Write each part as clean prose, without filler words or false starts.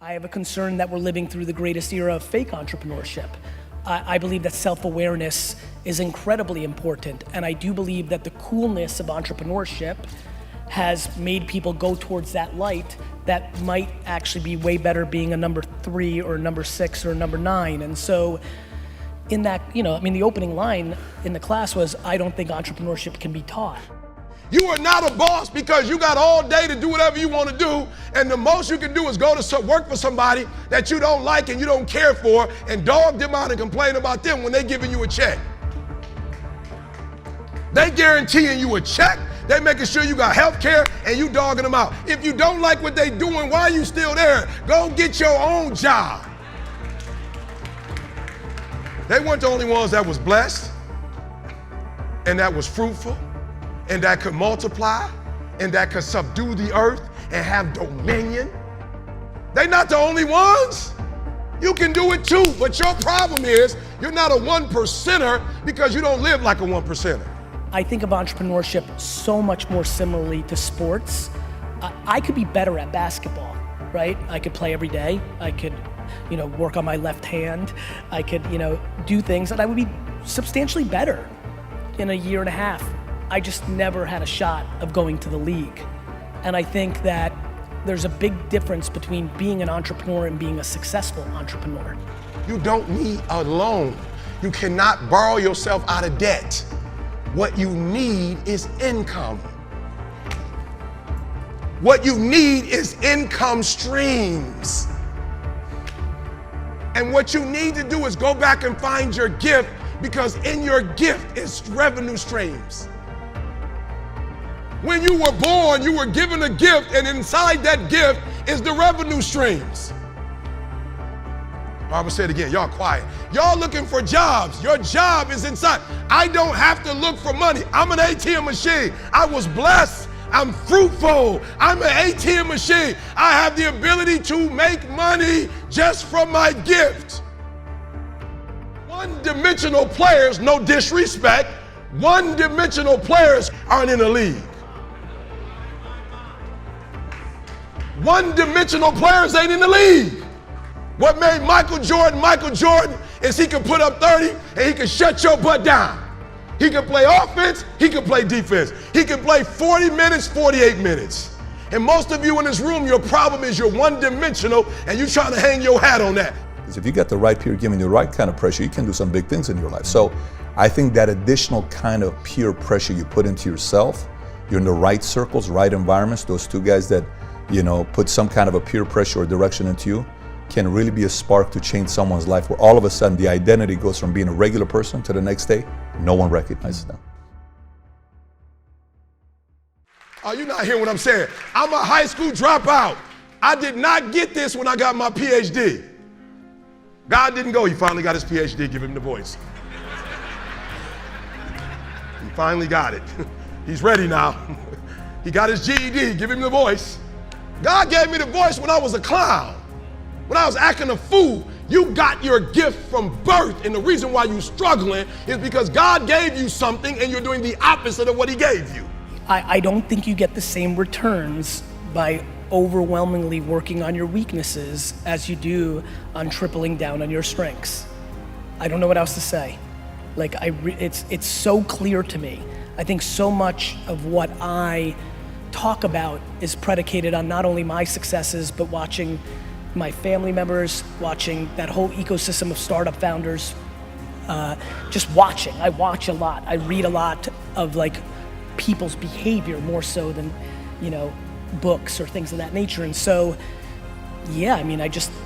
I have a concern that we're living through the greatest era of fake entrepreneurship. I believe that self-awareness is incredibly important, and I do believe that the coolness of entrepreneurship has made people go towards that light that might actually be way better being a number 3 or number 6 or number 9. And so in that, the opening line in the class was, I don't think entrepreneurship can be taught. You are not a boss because you got all day to do whatever you want to do, and the most you can do is go to work for somebody that you don't like and you don't care for and dog them out and complain about them when they're giving you a check. They guaranteeing you a check, they making sure you got health care, and you dogging them out. If you don't like what they doing, why are you still there? Go get your own job. They weren't the only ones that was blessed and that was fruitful and that could multiply and that could subdue the earth and have dominion. They're not the only ones. You can do it too, but your problem is you're not a 1%er because you don't live like a 1%er. I think of entrepreneurship so much more similarly to sports. I could be better at basketball, right? I could play every day. I could, work on my left hand. I could, do things that I would be substantially better in a year and a half. I just never had a shot of going to the league. And I think that there's a big difference between being an entrepreneur and being a successful entrepreneur. You don't need a loan. You cannot borrow yourself out of debt. What you need is income. What you need is income streams. And what you need to do is go back and find your gift, because in your gift is revenue streams. When you were born, you were given a gift, and inside that gift is the revenue streams. I'm gonna say it again, y'all quiet. Y'all looking for jobs. Your job is inside. I don't have to look for money. I'm an ATM machine. I was blessed. I'm fruitful. I'm an ATM machine. I have the ability to make money just from my gift. One-dimensional players, no disrespect, one-dimensional players aren't in the league. One-dimensional players ain't in the league. What made Michael Jordan is he could put up 30 and he could shut your butt down. He could play offense, he could play defense. He could play 40 minutes, 48 minutes. And most of you in this room, your problem is you're one-dimensional and you're trying to hang your hat on that. If you get the right peer giving you the right kind of pressure, you can do some big things in your life. So I think that additional kind of peer pressure you put into yourself, you're in the right circles, right environments, those two guys that, put some kind of a peer pressure or direction into you, can really be a spark to change someone's life, where all of a sudden the identity goes from being a regular person to the next day, no one recognizes them. Oh, you're not hearing what I'm saying. I'm a high school dropout. I did not get this when I got my PhD. God didn't go, he finally got his PhD, give him the voice. He finally got it. He's ready now. He got his GED, give him the voice. God gave me the voice when I was a clown. When I was acting a fool. You got your gift from birth, and the reason why you're struggling is because God gave you something and you're doing the opposite of what he gave you. I don't think you get the same returns by overwhelmingly working on your weaknesses as you do on tripling down on your strengths. I don't know what else to say. It's so clear to me. I think so much of what I talk about is predicated on not only my successes, but watching my family members, watching that whole ecosystem of startup founders, just watching. I watch a lot. I read a lot of people's behavior more so than, books or things of that nature. And so, yeah,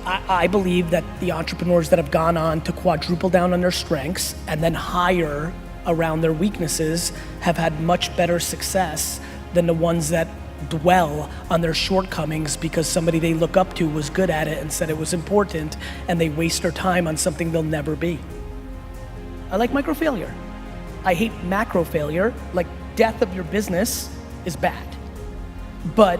I believe that the entrepreneurs that have gone on to quadruple down on their strengths and then hire around their weaknesses have had much better success than the ones that dwell on their shortcomings because somebody they look up to was good at it and said it was important, and they waste their time on something they'll never be. I like micro failure. I hate macro failure. Death of your business is bad. But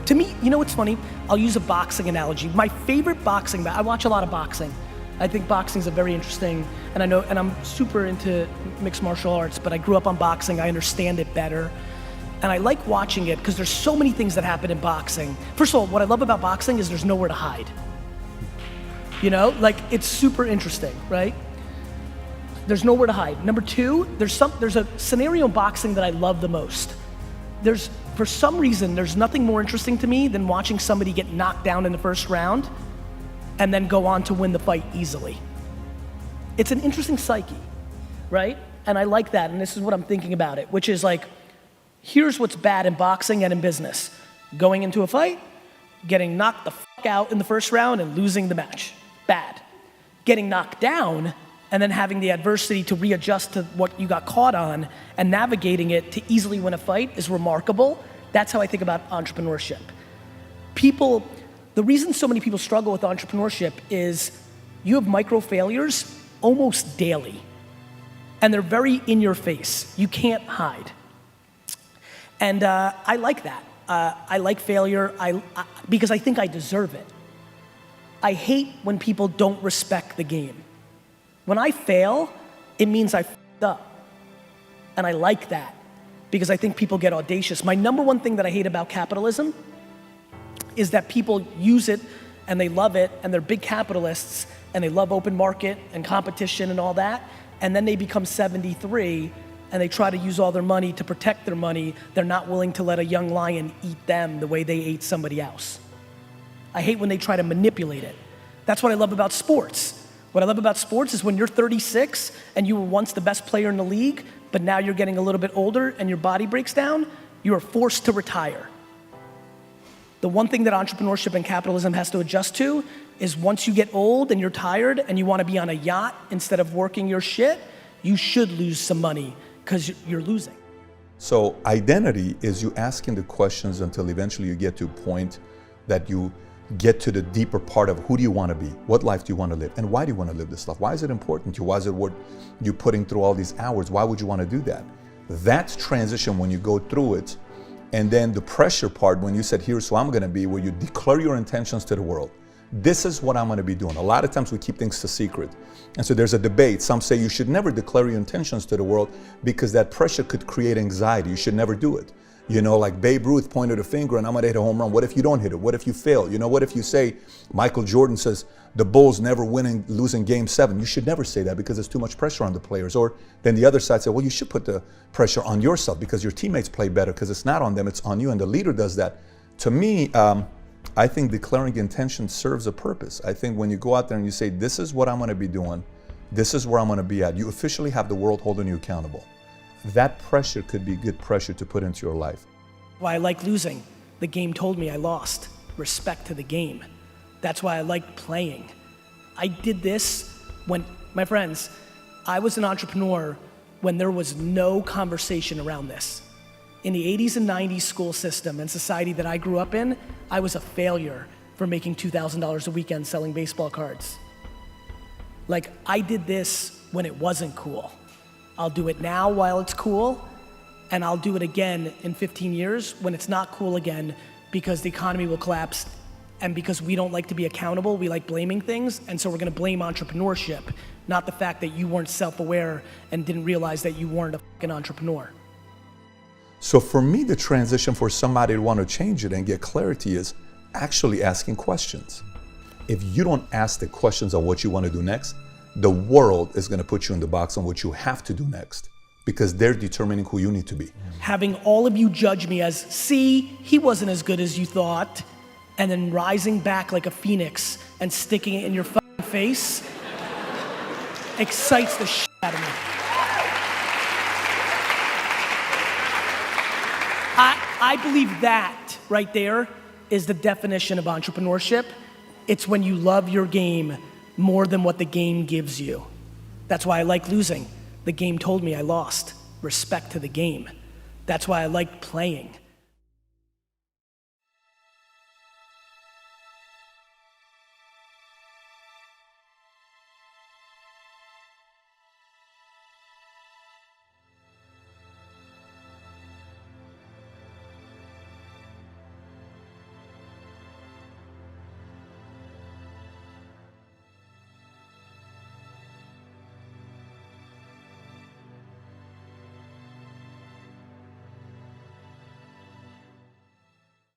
to me, what's funny? I'll use a boxing analogy. My favorite boxing, I watch a lot of boxing. I think boxing is a very interesting, and I'm super into mixed martial arts, but I grew up on boxing. I understand it better. And I like watching it because there's so many things that happen in boxing. First of all, what I love about boxing is there's nowhere to hide. You know, like it's super interesting, right? There's nowhere to hide. Number two, there's a scenario in boxing that I love the most. For some reason, there's nothing more interesting to me than watching somebody get knocked down in the first round and then go on to win the fight easily. It's an interesting psyche, right? And I like that, and this is what I'm thinking about it, which is like, here's what's bad in boxing and in business. Going into a fight, getting knocked the fuck out in the first round and losing the match. Bad. Getting knocked down and then having the adversity to readjust to what you got caught on and navigating it to easily win a fight is remarkable. That's how I think about entrepreneurship. The reason so many people struggle with entrepreneurship is you have micro failures almost daily, and they're very in your face. You can't hide. And I like that. I like failure because I think I deserve it. I hate when people don't respect the game. When I fail, it means I f***ed up. And I like that because I think people get audacious. My number one thing that I hate about capitalism is that people use it and they love it and they're big capitalists and they love open market and competition and all that, and then they become 73 and they try to use all their money to protect their money. They're not willing to let a young lion eat them the way they ate somebody else. I hate when they try to manipulate it. That's what I love about sports. What I love about sports is when you're 36 and you were once the best player in the league, but now you're getting a little bit older and your body breaks down, you are forced to retire. The one thing that entrepreneurship and capitalism has to adjust to is once you get old and you're tired and you want to be on a yacht instead of working your shit, you should lose some money because you're losing. So identity is you asking the questions until eventually you get to a point that you get to the deeper part of who do you want to be? What life do you want to live? And why do you want to live this life? Why is it important to you? Why is it worth you putting through all these hours? Why would you want to do that? That's transition when you go through it. And then the pressure part, when you said, here's who I'm going to be, where you declare your intentions to the world. This is what I'm going to be doing. A lot of times we keep things a secret. And so there's a debate. Some say you should never declare your intentions to the world because that pressure could create anxiety. You should never do it. You know, like Babe Ruth pointed a finger and I'm going to hit a home run. What if you don't hit it? What if you fail? You know, what if you say, Michael Jordan says, the Bulls never losing game 7. You should never say that because there's too much pressure on the players. Or then the other side say, well, you should put the pressure on yourself because your teammates play better because it's not on them, it's on you. And the leader does that. To me, I think declaring intention serves a purpose. I think when you go out there and you say, this is what I'm going to be doing, this is where I'm going to be at, you officially have the world holding you accountable. That pressure could be good pressure to put into your life. Why I like losing. The game told me I lost. Respect to the game. That's why I like playing. I did this when, my friends, I was an entrepreneur when there was no conversation around this. In the 80s and 90s school system and society that I grew up in, I was a failure for making $2,000 a weekend selling baseball cards. Like, I did this when it wasn't cool. I'll do it now while it's cool, and I'll do it again in 15 years when it's not cool again because the economy will collapse and because we don't like to be accountable, we like blaming things, and so we're gonna blame entrepreneurship, not the fact that you weren't self-aware and didn't realize that you weren't a fucking entrepreneur. So for me, the transition for somebody to want to change it and get clarity is actually asking questions. If you don't ask the questions on what you want to do next, the world is going to put you in the box on what you have to do next because they're determining who you need to be. Having all of you judge me as, see, he wasn't as good as you thought, and then rising back like a phoenix and sticking it in your fucking face excites the shit out of me. I believe that right there is the definition of entrepreneurship. It's when you love your game more than what the game gives you. That's why I like losing. The game told me I lost. Respect to the game. That's why I like playing.